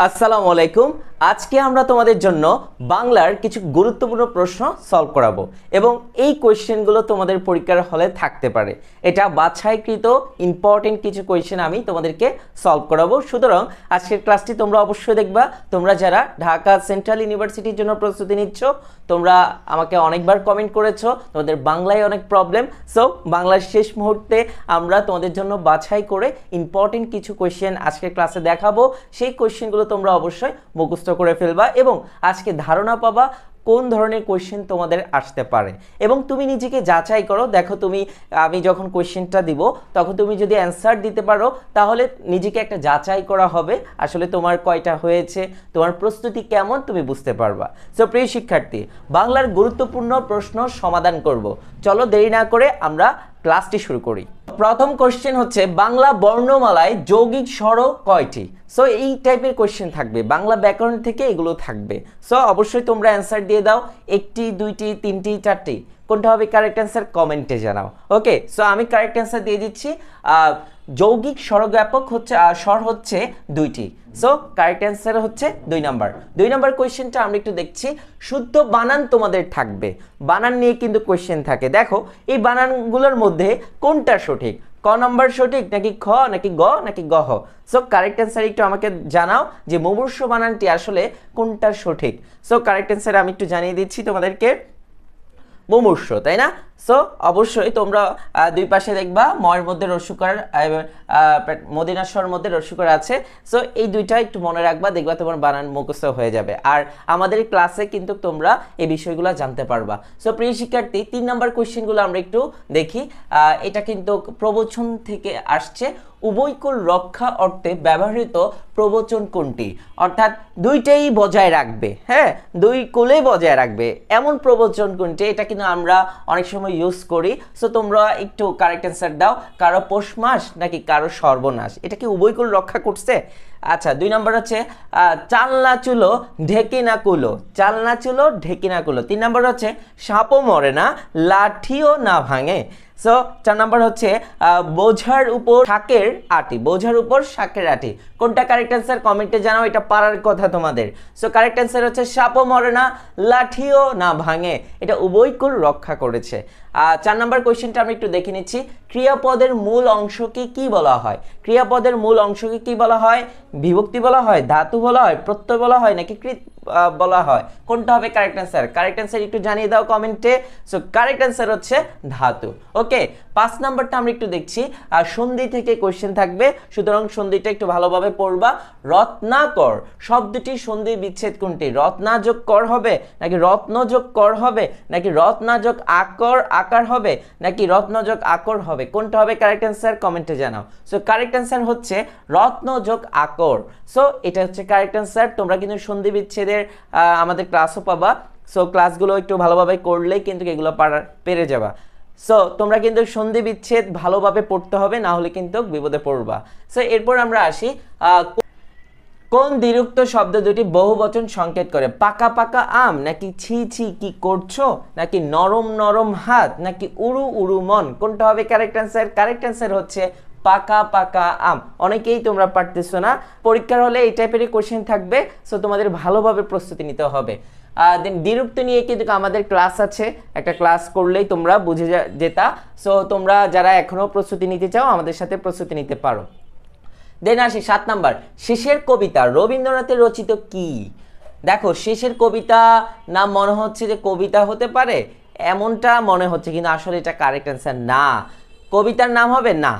আসসালামু আলাইকুম। আজকে আমরা তোমাদের জন্য বাংলার কিছু গুরুত্বপূর্ণ প্রশ্ন সলভ করাবো এবং এই কোয়েশ্চেনগুলো তোমাদের পরীক্ষার হলে থাকতে পারে। এটা বাছাইকৃত ইম্পর্টেন্ট কিছু কোয়েশ্চেন আমি তোমাদেরকে সলভ করাবো। সুতরাং আজকের ক্লাসটি তোমরা অবশ্যই দেখবা। তোমরা যারা ঢাকা সেন্ট্রাল ইউনিভার্সিটির জন্য প্রস্তুতি নিচ্ছ, তোমরা আমাকে অনেকবার কমেন্ট করেছো তোমাদের বাংলায় অনেক প্রবলেম। সো বাংলার শেষ মুহূর্তে আমরা তোমাদের জন্য বাছাই করে ইম্পর্টেন্ট কিছু কোয়েশ্চেন আজকের ক্লাসে দেখাবো। সেই কোয়েশ্চেনগুলো তোমরা অবশ্যই মুখস্থ করে ফেলবা এবং আজকে ধারণা পাবা কোন ধরনের কোয়েশ্চেন তোমাদের আসতে পারে এবং তুমি নিজেকে যাচাই করো। দেখো আমি যখন কোয়েশ্চেনটা দিব তখন তুমি যদি অ্যান্সার দিতে পারো তাহলে নিজেকে একটা যাচাই করা হবে আসলে তোমার কয়টা হয়েছে, তোমার প্রস্তুতি কেমন তুমি বুঝতে পারবা। সো প্রিয় শিক্ষার্থী, বাংলার গুরুত্বপূর্ণ প্রশ্ন সমাধান করব। চলো দেরি না করে আমরা ক্লাসটি শুরু করি। প্রথম কোশ্চেন হচ্ছে বাংলা বর্ণমালায় যৌগিক স্বর কয়টি? সো এই টাইপের কোশ্চেন থাকবে, বাংলা ব্যাকরণ থেকে এগুলো থাকবে। সো অবশ্যই তোমরা অ্যান্সার দিয়ে দাও, একটি, দুইটি, তিনটি, চারটি, কোনটা হবে কারেক্ট অ্যান্সার কমেন্টে জানাও। ওকে, সো আমি কারেক্ট অ্যান্সার দিয়ে দিচ্ছি। যৌগিক স্বরজ্ঞাপক হচ্ছে স্বর হচ্ছে দুইটি। সো কারেক্ট অ্যান্সার হচ্ছে 2 নাম্বার। 2 নাম্বার কোয়েশ্চেনটা আমরা একটু দেখছি। শুদ্ধ বানান তোমাদের থাকবে, বানান নিয়ে কিন্তু কোয়েশ্চেন থাকে। দেখো এই বানানগুলোর মধ্যে কোনটা সঠিক? ক নাম্বার সঠিক নাকি খ নাকি গ নাকি গহ? সো কারেক্ট অ্যান্সার একটু আমাকে জানাও যে মুমূর্ষু বানানটি আসলে কোনটা সঠিক। সো কারেক্ট অ্যান্সার আমি একটু জানিয়ে দিচ্ছি তোমাদেরকে, মুমূর্ষু, তাই না? সো অবশ্যই তোমরা দুই পাশে দেখবা ময়ের মধ্যে রস্যুকার, মদিনাস্বর মধ্যে রস্যুকার আছে। সো এই দুইটা একটু মনে রাখবা, দেখবা তোমার বানান মুখস্থ হয়ে যাবে। আর আমাদের ক্লাসে কিন্তু তোমরা এই বিষয়গুলো জানতে পারবা। সো প্রিয় শিক্ষার্থী, 3 নাম্বার কোয়েশ্চেনগুলো আমরা একটু দেখি। এটা কিন্তু প্রবচন থেকে আসছে। উভয়কুল রক্ষা অর্থে ব্যবহৃত প্রবচন কোনটি? অর্থাৎ দুইটাই বজায় রাখবে, হ্যাঁ, দুই কুলে বজায় রাখবে এমন প্রবচন কোনটি? এটা কিন্তু আমরা অনেক সময় ইউজ করি। সো তোমরা একটু কারেক্ট অ্যান্সার দাও। কারো পৌষ মাস নাকি কারো সর্বনাশ? এটা কি উভয়কুল রক্ষা করছে? আচ্ছা, 2 নম্বর হচ্ছে চালনা চুলো ঢেকি না কুলো, চালনা চুলো ঢেকি না কুলো। 3 নম্বর হচ্ছে সাপও মরে না লাঠিও না ভাঙে। সো 4 নম্বর হচ্ছে বোঝার উপর শাকের আটি, বোঝার উপর শাকের আটি। কোনটা কারেক্ট অ্যান্সার কমেন্টে জানাও, এটা পারার কথা তোমাদের। সো কারেক্ট অ্যান্সার হচ্ছে সাপও মরে না লাঠিও না ভাঙে, এটা উভয়কুল রক্ষা করেছে। 4 নম্বর কোয়েশ্চেনটা আমি একটু দেখে নিচ্ছি। ক্রিয়াপদের মূল অংশকে কি বলা হয়? ক্রিয়াপদের মূল অংশকে কি বলা হয়? বিভক্তি বলা হয়, ধাতু বলা হয়, প্রত্যয় বলা হয় নাকি কৃত বলা হয়? কোনটা হবে কারেক্ট অ্যান্সার? কারেক্ট অ্যান্সার একটু জানিয়ে দাও কমেন্টে। সো কারেক্ট অ্যান্সার হচ্ছে ধাতু। ওকে, 5 নাম্বারটা আমরা একটু দেখছি। সন্ধি থেকে কোয়েশ্চেন থাকবে, সুতরাং সন্ধিটা একটু ভালোভাবে পড়বা। রত্নাকর শব্দটি সন্ধি বিচ্ছেদ কোনটি? রত্নাযোগ কর হবে নাকি রত্নযোগ কর হবে নাকি রত্নাযোগ আকার হবে নাকি রত্নযোগ আকর হবে? কোনটা হবে কারেক্ট অ্যান্সার কমেন্টে জানাও। সো কারেক্ট অ্যান্সার হচ্ছে রত্নযোগ আকর। সো এটা হচ্ছে কারেক্ট অ্যান্সার। তোমরা কিন্তু সন্ধি বিচ্ছেদের আমাদের ক্লাসও পাবা। সো ক্লাসগুলো একটু ভালোভাবে করলেই কিন্তু এগুলো পেরে যাবা। সো তোমরা কিন্তু সন্ধি বিচ্ছেদ ভালোভাবে পড়তে হবে, না হলে কিন্তু বিপদে পড়বা। সো এরপর আমরা আসি, কোন দ্বিরুক্ত শব্দ দুটি বহুবচন সংকেত করে? পাকা পাকা আম নাকি ছি ছি কি করছো নাকি নরম নরম হাত নাকি উড়ু উড়ু মন? কোনটা হবে কারেক্ট অ্যান্সার? কারেক্ট অ্যান্সার হচ্ছে পাকা পাকা আম। অনেকেই তোমরা পারতেছো না, পরীক্ষার হলে এই টাইপেরই কোশ্চেন থাকবে। সো তোমাদের ভালোভাবে প্রস্তুতি নিতে হবে। দেন দ্বিরুক্ত নিয়ে কিন্তু আমাদের ক্লাস আছে, একটা ক্লাস করলেই তোমরা বুঝে যেতা। সো তোমরা যারা এখনো প্রস্তুতি নিতে চাও আমাদের সাথে প্রস্তুতি নিতে পারো। দেন আসি 7 নাম্বার, শেষের কবিতা রবীন্দ্রনাথের রচিত কি? দেখো শেষের কবিতা নাম মনে হচ্ছে যে কবিতা হতে পারে, এমনটা মনে হচ্ছে, কিন্তু আসলে এটা কারেক্ট অ্যান্সার না। কবিতার নাম হবে না।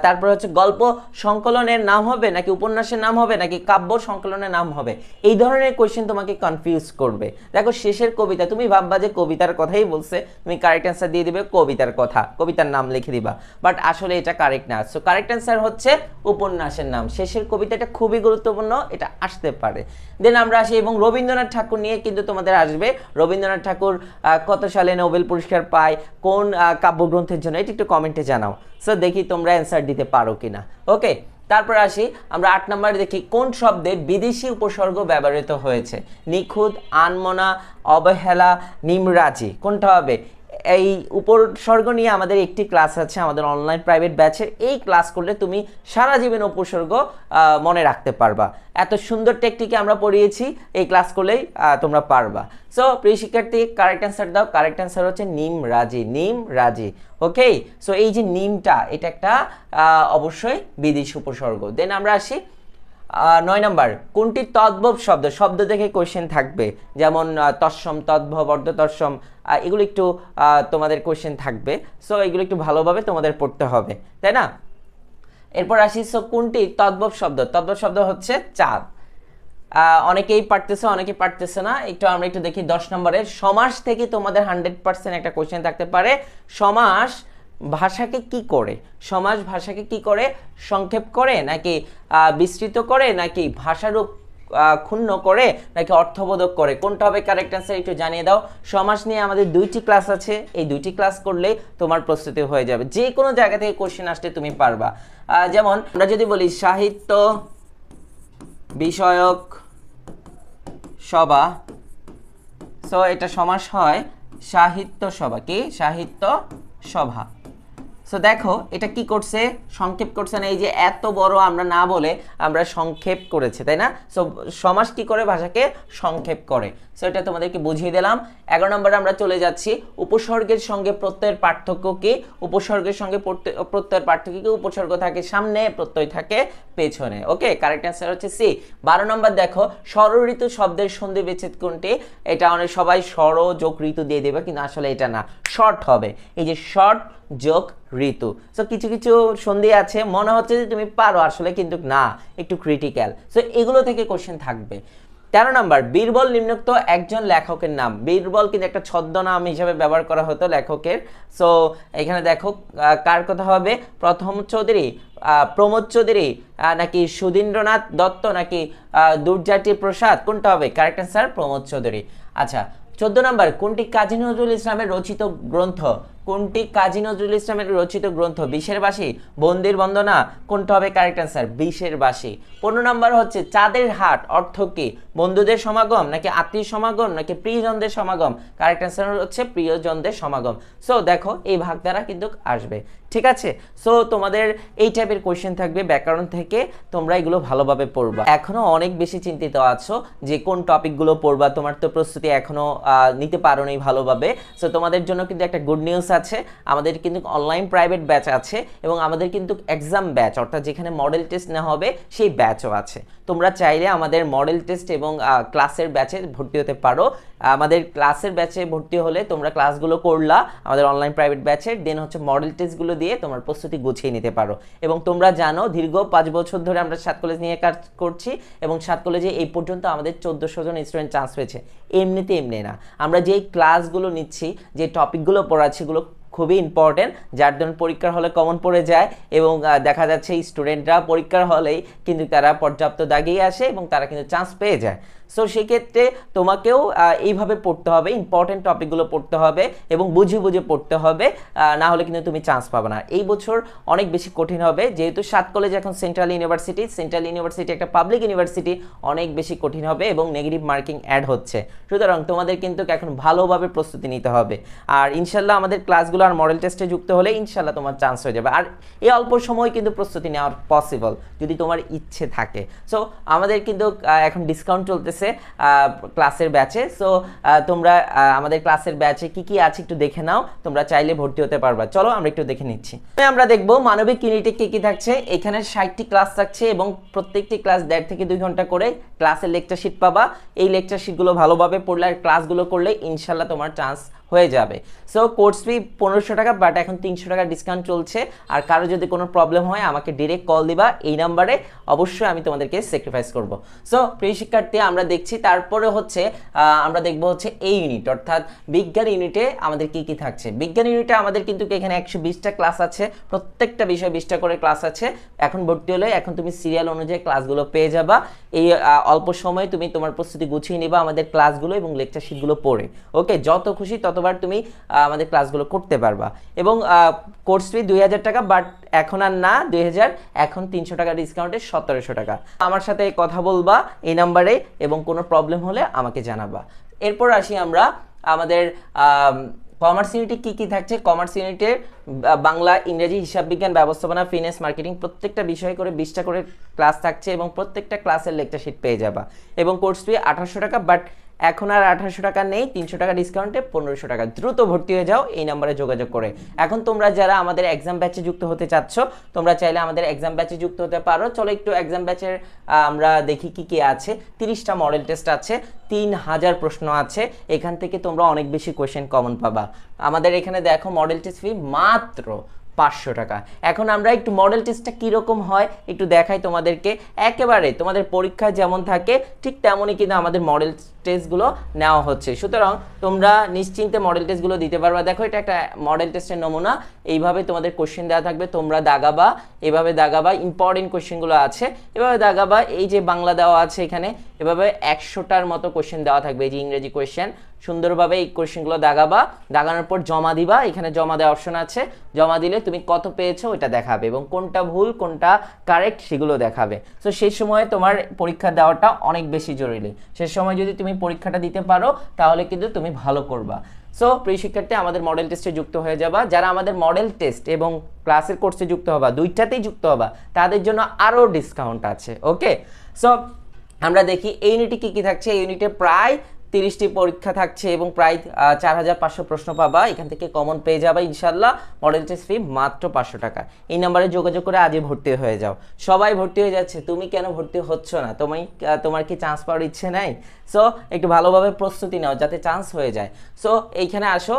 তারপর হচ্ছে গল্প সংকলনের নাম হবে নাকি উপন্যাসের নাম হবে নাকি কাব্য সংকলনের নাম হবে? এই ধরনের কোয়েশ্চেন তোমাকে কনফিউজ করবে। দেখো শেষের কবিতা, তুমি ভাববা যে কবিতার কথাই বলছে, তুমি কারেক্ট অ্যান্সার দিয়ে দিবে কবিতার কথা, কবিতার নাম লিখে দিবা, বাট আসলে এটা কারেক্ট না। সো কারেক্ট অ্যান্সার হচ্ছে উপন্যাসের নাম। শেষের কবিতাটা খুবই গুরুত্বপূর্ণ, এটা আসতে পারে। দেন আমরা আসি, এবং রবীন্দ্রনাথ ঠাকুর নিয়ে কিন্তু তোমাদের আসবে। রবীন্দ্রনাথ ঠাকুর কত সালে নোবেল পুরস্কার পায়, কোন কাব্যগ্রন্থের জন্য? এটা একটু কমেন্টে জানাও। সো দেখি তোমরা অ্যান্সার দিতে পারো কিনা। ওকে, তারপর আসি আমরা 8 নম্বরে দেখি, কোন শব্দে বিদেশি উপসর্গ ব্যবহৃত হয়েছে? নিখুঁত, আনমনা, অবহেলা, নিমরাজি। কোনটা হবে? এই উপসর্গ নিয়ে আমাদের একটি ক্লাস আছে আমাদের অনলাইন প্রাইভেট ব্যাচের। এই ক্লাস করলে তুমি সারা জীবন উপসর্গ মনে রাখতে পারবা। এত সুন্দর টেকনিকে আমরা পড়িয়েছি, এই ক্লাস করলেই তোমরা পারবা। সো প্রিয় শিক্ষার্থী, কারেক্ট অ্যান্সার দাও। কারেক্ট অ্যান্সার হচ্ছে নিম রাজি, নিম রাজি। ওকে, সো এই যে নিমটা, এটা একটা অবশ্যই বিদেশি উপসর্গ। দেন আমরা আসি 9 নাম্বার, কোনটি তদ্ভব শব্দ? শব্দ দেখে কোয়েশ্চেন থাকবে, যেমন তৎসম, তদ্ভব, অর্ধতৎসম, এগুলো একটু তোমাদের কোয়েশ্চেন থাকবে। সো এগুলো একটু ভালোভাবে তোমাদের পড়তে হবে, তাই না? এরপর আসি, সো কোনটি তদ্ভব শব্দ? তদ্ভব শব্দ হচ্ছে চাঁদ। অনেকেই পারতেছে, অনেকেই পারতেছে না। আমরা একটু দেখি 10 নম্বরের সমাস থেকে তোমাদের 100% একটা কোয়েশ্চেন থাকতে পারে। সমাস ভাষাকে কি করে? সমাস ভাষাকে কি করে? সংক্ষেপ করে, নাকি বিস্তৃত করে, নাকি ভাষারূপ ক্ষুণ্ণ করে, নাকি অর্থবোধক করে? কোনটা হবে কারেক্ট অ্যান্সার একটু জানিয়ে দাও। সমাস নিয়ে আমাদের 2টি ক্লাস আছে, এই 2টি ক্লাস করলে তোমার প্রস্তুতি হয়ে যাবে। যে কোনো জায়গা থেকে কোশ্চেন আসলে তুমি পারবা। যেমন আমরা যদি বলি সাহিত্য বিষয়ক সভা, সো এটা সমাস হয় সাহিত্য সভা। কি? সাহিত্য সভা। সো দেখো এটা কি করছে? সংক্ষেপ করছে না? এই যে এত বড় আমরা না বলে আমরা সংক্ষেপ করেছে, তাই না? সো সমাস কি করে? ভাষাকে সংক্ষেপ করে। সো এটা তোমাদেরকে বুঝিয়ে দিলাম। 11 নম্বরে আমরা চলে যাচ্ছি, উপসর্গের সঙ্গে প্রত্যয়ের পার্থক্য কি? উপসর্গের সঙ্গে প্রত্যয়ের পার্থক্য কি? উপসর্গ থাকে সামনে, প্রত্যয় থাকে পেছনে। ওকে, কারেক্ট অ্যান্সার হচ্ছে সি। 12 নম্বর দেখো, ষড় ঋতু শব্দের সন্ধি বিচ্ছেদ কোনটি? এটা অনেক সবাই ষড় যোগ ঋতু দিয়ে দেবে, কিন্তু আসলে এটা না, শর্ট হবে। এই যে শর্ট যোগ ঋতু। সো কিছু কিছু সন্ধি আছে মনে হচ্ছে যে তুমি পারো, আসলে কিন্তু না, একটু ক্রিটিক্যাল। সো এগুলো থেকে কোশ্চেন থাকবে। 13 নম্বর, বীরবল নিম্নোক্ত একজন লেখকের নাম। বীরবল কিন্তু একটা ছদ্মনাম হিসেবে ব্যবহার করা হতো লেখকের। সো এখানে দেখো কার কথা হবে? প্রথম চৌধুরী, প্রমোদ চৌধুরী, নাকি সুধীন্দ্রনাথ দত্ত, নাকি দুর্জাটি প্রসাদ? কোনটা হবে কারেক্ট অ্যান্সার? প্রমোদ চৌধুরী। আচ্ছা, 14 নম্বর, কোনটি কাজী নজরুল ইসলামের রচিত গ্রন্থ? কোনটি কাজী নজরুল ইসলামের রচিত গ্রন্থ? বিশের বাসী, বন্দির বন্দনা? কোনটা হবে কারেক্ট অ্যান্সার? বিশের বাসী। 15 নম্বর হচ্ছে চাঁদের হাট অর্থ কি? বন্ধুদের সমাগম, নাকি আত্মীয় সমাগম, নাকি প্রিয়জনদের সমাগম? কারেক্ট অ্যান্সার হচ্ছে প্রিয়জনদের সমাগম। সো দেখো এই ভাগ দ্বারা কিন্তু আসবে, ঠিক আছে? সো তোমাদের এই টাইপের কোয়েশ্চেন থাকবে ব্যাকরণ থেকে, তোমরা এগুলো ভালোভাবে পড়বা। এখনো অনেক বেশি চিন্তিত আছো যে কোন টপিকগুলো পড়বা, তোমার তো প্রস্তুতি এখনো নিতে পারোনি ভালোভাবে। সো তোমাদের জন্য কিন্তু একটা গুড নিউজ আছে, আমাদের কিন্তু অনলাইন প্রাইভেট ব্যাচ আছে, এবং আমাদের কিন্তু এক্সাম ব্যাচ, অর্থাৎ যেখানে মডেল টেস্ট নেওয়া হবে সেই ব্যাচও আছে। তোমরা চাইলে আমাদের মডেল টেস্ট এবং ক্লাসের ব্যাচে ভর্তি হতে পারো। আমাদের ক্লাসের ব্যাচে ভর্তি হলে তোমরা ক্লাসগুলো করলা আমাদের অনলাইন প্রাইভেট ব্যাচের, দেন হচ্ছে মডেল টেস্টগুলো দিয়ে তোমার প্রস্তুতি গুছিয়ে নিতে পারো। এবং তোমরা জানো দীর্ঘ 5 বছর ধরে আমরা 7 কলেজ নিয়ে কাজ করছি, এবং 7 কলেজে এই পর্যন্ত আমাদের 1400 জন স্টুডেন্ট চান্স পেয়েছে। এমনি না, আমরা যেই ক্লাসগুলো নিচ্ছি, যে টপিকগুলো পড়াচ্ছি, এগুলো খুবই ইম্পর্টেন্ট, যার জন্য পরীক্ষার হলে কমন পড়ে যায়, এবং দেখা যাচ্ছে স্টুডেন্টরা পরীক্ষার হলেই কিন্তু তারা পর্যাপ্ত দাগিয়ে আসে এবং তারা কিন্তু চান্স পেয়ে যায়। সো সেক্ষেত্রে তোমাকেও এইভাবে পড়তে হবে, ইম্পর্টেন্ট টপিকগুলো পড়তে হবে এবং বুঝে বুঝে পড়তে হবে, না হলে কিন্তু তুমি চান্স পাবে না। এই বছর অনেক বেশি কঠিন হবে, যেহেতু 7 কলেজ এখন সেন্ট্রাল ইউনিভার্সিটি একটা পাবলিক ইউনিভার্সিটি, অনেক বেশি কঠিন হবে এবং নেগেটিভ মার্কিং অ্যাড হচ্ছে। সুতরাং তোমাদের কিন্তু এখন ভালোভাবে প্রস্তুতি নিতে হবে, আর ইনশাল্লাহ আমাদের ক্লাসগুলো আর মডেল টেস্টে যুক্ত হলে ইনশাল্লাহ তোমার চান্স হয়ে যাবে। আর এই অল্প সময় কিন্তু প্রস্তুতি নেওয়া পসিবল যদি তোমার ইচ্ছে থাকে। সো আমাদের কিন্তু এখন ডিসকাউন্ট চলতেছে ক্লাসের ব্যাচে। সো তোমরা আমাদের ক্লাসের ব্যাচে কি কি আছে একটু দেখে নাও, তোমরা চাইলে ভর্তি হতে পারবা। চলো আমরা একটু দেখে নিচ্ছি। আমরা দেখব মানবিক ইউনিটে কি কি থাকছে। এখানে 60টি ক্লাস থাকছে এবং প্রত্যেকটি ক্লাস 1.5 থেকে 2 ঘন্টা করে ক্লাসের লেকচার শিট পাবা। এই লেকচার শিটগুলো ভালোভাবে পড়লে আর ক্লাসগুলো করলে ইনশাল্লাহ তোমার চান্স হয়ে যাবে। সো কোর্স ফি 1500 টাকা, বাট এখন 300 টাকা ডিসকাউন্ট চলছে। আর কারো যদি কোনো প্রবলেম হয় আমাকে ডিরেক্ট কল দিবা এই নাম্বারে, অবশ্যই আমি তোমাদেরকে স্যাক্রিফাইস করব। সো প্রিয় শিক্ষার্থী, আমরা দেখছি তারপরে হচ্ছে আমরা দেখব হচ্ছে এই ইউনিট, অর্থাৎ বিজ্ঞান ইউনিটে আমাদের কি কি থাকছে। বিজ্ঞান ইউনিটে আমাদের কিন্তু এখানে 120টা ক্লাস আছে, প্রত্যেকটা বিষয় 20টা করে ক্লাস আছে। এখন ভর্তি হলে এখন তুমি সিরিয়াল অনুযায়ী ক্লাসগুলো পেয়ে যাবা। এই অল্প সময়ে তুমি তোমার প্রস্তুতি গুছিয়ে নিবা আমাদের ক্লাসগুলো এবং লেকচার শিটগুলো পড়ে। ওকে, যত খুশি ততবার তুমি আমাদের ক্লাসগুলো করতে পারবা। এবং কোর্স ফি 2000 টাকা, বাট এখন আর না 2000, এখন 300 টাকা ডিসকাউন্টে 1700 টাকা। আমার সাথে কথা বলবা এই নাম্বারে এবং কোনো প্রবলেম হলে আমাকে জানাবা। এরপর আসি আমরা আমাদের কমার্স ইউনিটে কি কি থাকছে? কমার্স ইউনিটের বাংলা, ইংরেজি, হিসাব বিজ্ঞান, ব্যবস্থাপনা, ফিনান্স, মার্কেটিং প্রত্যেকটা বিষয় করে 20টা করে ক্লাস থাকছে এবং প্রত্যেকটা ক্লাসের লেকচার শিট পেয়ে যাবা। এবং কোর্স ফি 1800 টাকা, বাট এখন আর 1800 টাকা নেই, 300 টাকা ডিসকাউন্টে 1500 টাকা। দ্রুত ভর্তি হয়ে যাও এই নাম্বারে যোগাযোগ করে। এখন তোমরা যারা আমাদের এক্সাম ব্যাচে যুক্ত হতে চাচ্ছ, তোমরা চাইলে আমাদের এক্সাম ব্যাচে যুক্ত হতে পারো। চলো একটু এক্সাম ব্যাচের আমরা দেখি কি কি আছে। 30টা মডেল টেস্ট আছে, 3000 প্রশ্ন আছে, এখান থেকে তোমরা অনেক বেশি কোয়েশ্চেন কমন পাবা। আমাদের এখানে দেখো মডেল টেস্ট ফি মাত্র 500 টাকা। এখন আমরা একটু মডেল টেস্টটা কীরকম হয় একটু দেখাই তোমাদেরকে। একেবারে তোমাদের পরীক্ষা যেমন থাকে ঠিক তেমনই কিন্তু আমাদের মডেল টেস্টগুলো নেওয়া হচ্ছে, সুতরাং তোমরা নিশ্চিন্তে মডেল টেস্টগুলো দিতে পারবা। দেখো এটা একটা মডেল টেস্টের নমুনা, এইভাবে তোমাদের কোশ্চেন দেওয়া থাকবে, তোমরা দাগাবা, এভাবে দাগাবা, ইম্পর্টেন্ট কোশ্চেনগুলো আছে এভাবে দাগাবা। এই যে বাংলা দেওয়া আছে এখানে, এভাবে 100টার মতো কোশ্চেন দেওয়া থাকবে, এই যে ইংরেজি কোশ্চেন, সুন্দরভাবে এই কোশ্চেনগুলো দাগাবা, দাগানোর পর জমা দিবা। এখানে জমা দেওয়ার অপশন আছে, জমা দিলে তুমি কত পেয়েছো ওটা দেখাবে এবং কোনটা ভুল কোনটা কারেক্ট সেগুলো দেখাবে। সো সেই সময় তোমার পরীক্ষা দেওয়াটা অনেক বেশি জরুরি। সেই সময় যদি তুমি পরীক্ষাটা দিতে পারো তাহলে কিন্তু তুমি ভালো করবা। সো প্রিয় শিক্ষার্থী, আমাদের মডেল টেস্টে যুক্ত হয়ে যাবা। যারা আমাদের মডেল টেস্ট এবং ক্লাসের কোর্সে যুক্ত হবা, দুইটাতেই যুক্ত হবা, তাদের জন্য আরও ডিসকাউন্ট আছে। ওকে, সো আমরা দেখি এই ইউনিটে কী কী থাকছে। এই ইউনিটে প্রায় 30টি পরীক্ষা থাকছে এবং প্রায় 4500 প্রশ্ন পাবা, এখান থেকে কমন পেয়ে যাবে ইনশাল্লাহ। মডেল টেস্ট ফি মাত্র 500 টাকা। এই নাম্বারে যোগাযোগ করে আজই ভর্তি হয়ে যাও। সবাই ভর্তি হয়ে যাচ্ছে, তুমি কেন ভর্তি হচ্ছ না? তোমার কি চান্স পাওয়ার ইচ্ছে নাই? সো একটু ভালোভাবে প্রস্তুতি নাও যাতে চান্স হয়ে যায়। সো এইখানে আসো,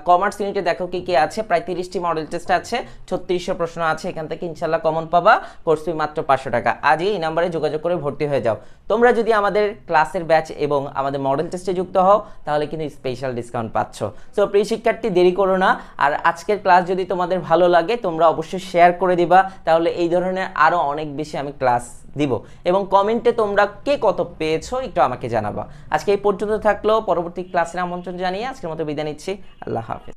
কমার্স ইউনিটে দেখো কি কি আছে। প্রায় 30টি মডেল টেস্ট আছে, 3600 প্রশ্ন আছে, এখান থেকে ইনশাল্লাহ কমন পাবা। কোর্স ফি মাত্র 500 টাকা। আজই এই নাম্বারে যোগাযোগ করে ভর্তি হয়ে যাও। তোমরা যদি আমাদের ক্লাসের ব্যাচ এবং আমাদের মডেল টেস্টে যুক্ত হও তাহলে কিন্তু স্পেশাল ডিসকাউন্ট পাচ্ছ। সো প্রিয় শিক্ষার্থী, দেরি করো না। আর আজকের ক্লাস যদি তোমাদের ভালো লাগে তোমরা অবশ্যই শেয়ার করে দিবা, তাহলে এই ধরনের আরও অনেক বেশি আমি ক্লাস দিব। এবং কমেন্টে তোমরা কে কত পেয়েছো একটু আমাকে জানাবা। আজকে এই পর্যন্ত থাকলো, পরবর্তী ক্লাসের আমন্ত্রণ জানিয়ে আজকের মতো বিদায় নিচ্ছি। আল্লাহ হাফেজ।